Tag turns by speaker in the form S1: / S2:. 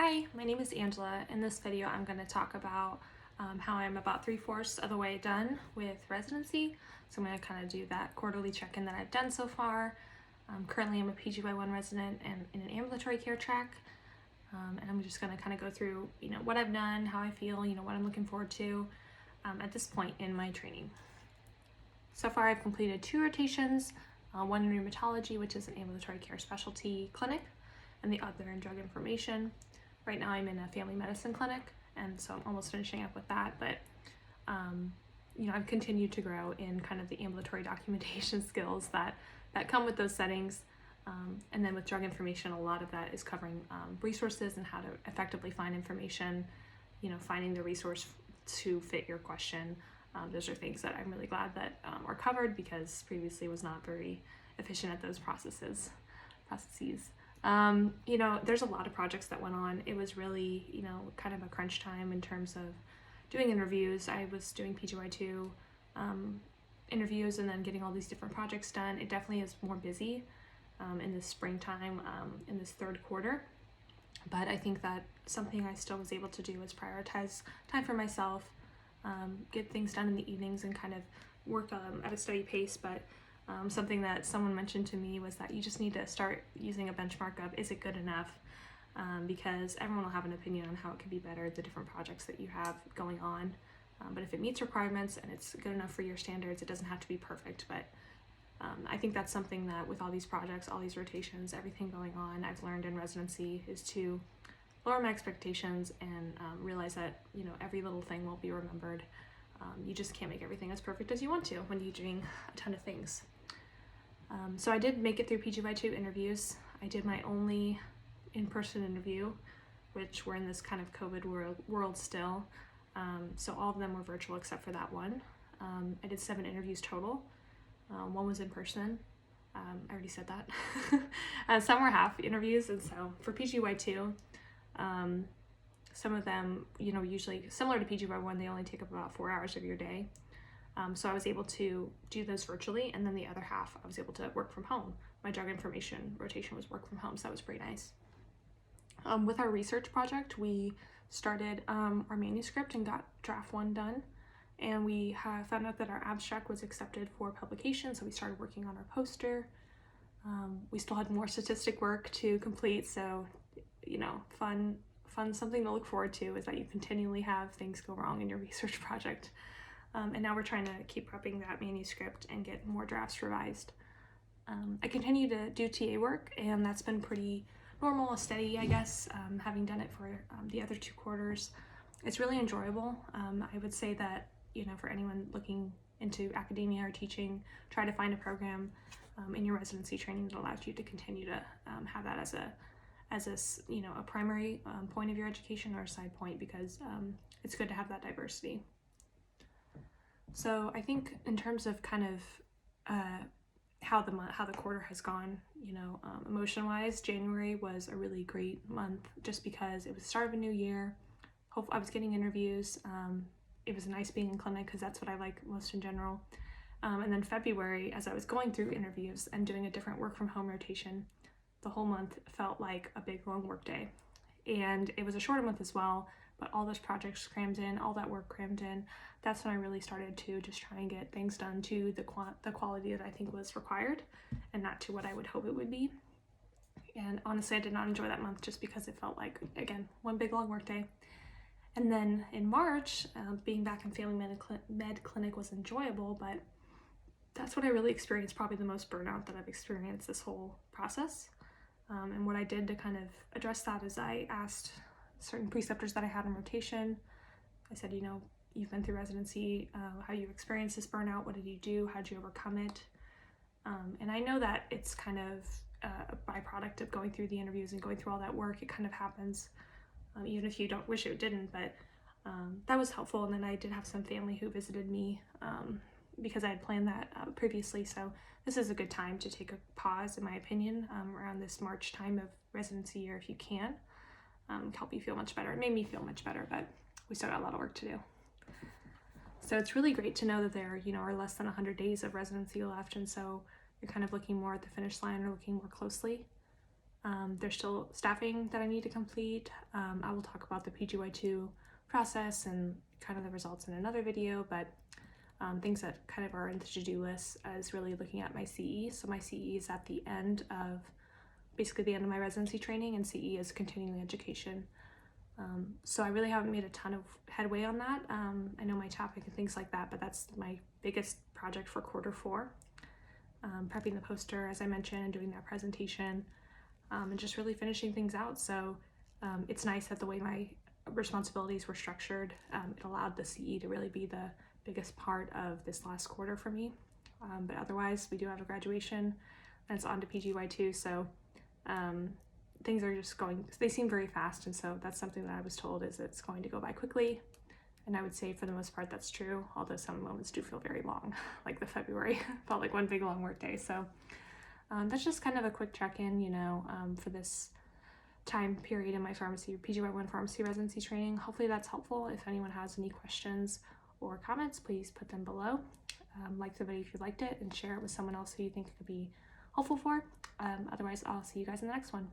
S1: Hi, my name is Angela. In this video, I'm going to talk about how I'm about 3/4 of the way done with residency. So I'm going to kind of do that quarterly check-in that I've done so far. Currently, I'm a PGY1 resident and in an ambulatory care track. And I'm just going to kind of go through, what I've done, how I feel, what I'm looking forward to at this point in my training. So far, I've completed 2 rotations, one in rheumatology, which is an ambulatory care specialty clinic, and the other in drug information. Right now I'm in a family medicine clinic, and so I'm almost finishing up with that, but I've continued to grow in kind of the ambulatory documentation skills that come with those settings. And then with drug information, a lot of that is covering resources and how to effectively find information, finding the resource to fit your question. Those are things that I'm really glad that are covered, because previously was not very efficient at those processes. There's a lot of projects that went on. It was really, kind of a crunch time in terms of doing interviews. I was doing PGY2 interviews and then getting all these different projects done. It definitely is more busy in this springtime, in this third quarter. But I think that something I still was able to do was prioritize time for myself, get things done in the evenings and kind of work at a steady pace. But something that someone mentioned to me was that you just need to start using a benchmark of, is it good enough? Because everyone will have an opinion on how it can be better, the different projects that you have going on. But if it meets requirements and it's good enough for your standards, it doesn't have to be perfect. But I think that's something that with all these projects, all these rotations, everything going on, I've learned in residency is to lower my expectations and realize that, every little thing will be remembered. You just can't make everything as perfect as you want to when you're doing a ton of things. So I did make it through PGY2 interviews. I did my only in-person interview, which we're in this kind of COVID world still. So all of them were virtual except for that one. I did 7 interviews total. One was in person. I already said that. Some were half interviews, and so for PGY2, some of them, usually similar to PGY1, they only take up about 4 hours of your day. So I was able to do those virtually, and then the other half I was able to work from home. My drug information rotation was work from home, so that was pretty nice. With our research project, we started our manuscript and got draft 1 done, and we found out that our abstract was accepted for publication, so we started working on our poster. We still had more statistic work to complete, so fun, something to look forward to is that you continually have things go wrong in your research project. And now we're trying to keep prepping that manuscript and get more drafts revised. I continue to do TA work, and that's been pretty normal, steady, I guess, having done it for the other 2 quarters. It's really enjoyable. I would say that, for anyone looking into academia or teaching, try to find a program in your residency training that allows you to continue to have that as a primary point of your education or a side point, because it's good to have that diversity. So I think in terms of kind of how the quarter has gone, emotion-wise, January was a really great month just because it was the start of a new year. I was getting interviews. It was nice being in clinic because that's what I like most in general. And then February, as I was going through interviews and doing a different work from home rotation, the whole month felt like a big long work day. And it was a shorter month as well, but all those projects crammed in, all that work crammed in. That's when I really started to just try and get things done to the quality that I think was required, and not to what I would hope it would be. And honestly, I did not enjoy that month just because it felt like, again, one big long work day. And then in March, being back in family med clinic was enjoyable, but that's when I really experienced probably the most burnout that I've experienced this whole process. And what I did to kind of address that is I asked certain preceptors that I had in rotation. I said, you've been through residency, how you experienced this burnout, what did you do, how did you overcome it? And I know that it's kind of a byproduct of going through the interviews and going through all that work. It kind of happens, even if you don't wish it didn't, but that was helpful. And then I did have some family who visited me because I had planned that previously. So this is a good time to take a pause, in my opinion, around this March time of residency year, if you can. Help you feel much better. It made me feel much better, but we still got a lot of work to do. So it's really great to know that there, are less than 100 days of residency left, and so you're kind of looking more at the finish line or looking more closely. There's still staffing that I need to complete. I will talk about the PGY2 process and kind of the results in another video, but things that kind of are in the to-do list is really looking at my CE. So my CE is at the end of, basically the end of my residency training, and CE is continuing education. So I really haven't made a ton of headway on that. I know my topic and things like that, but that's my biggest project for Q4. Prepping the poster, as I mentioned, and doing that presentation, and just really finishing things out. So it's nice that the way my responsibilities were structured, it allowed the CE to really be the biggest part of this last quarter for me. But otherwise, we do have a graduation, and it's on to PGY2. So things are just going, they seem very fast, and so that's something that I was told is it's going to go by quickly, and I would say for the most part that's true, although some moments do feel very long, like the February felt like one big long work day. So that's just kind of a quick check-in, you know, for this time period in my pharmacy, PGY1 pharmacy residency training. Hopefully that's helpful. If anyone has any questions or comments, please put them below. Like the video if you liked it, and share it with someone else who you think it could be helpful for. Otherwise, I'll see you guys in the next one.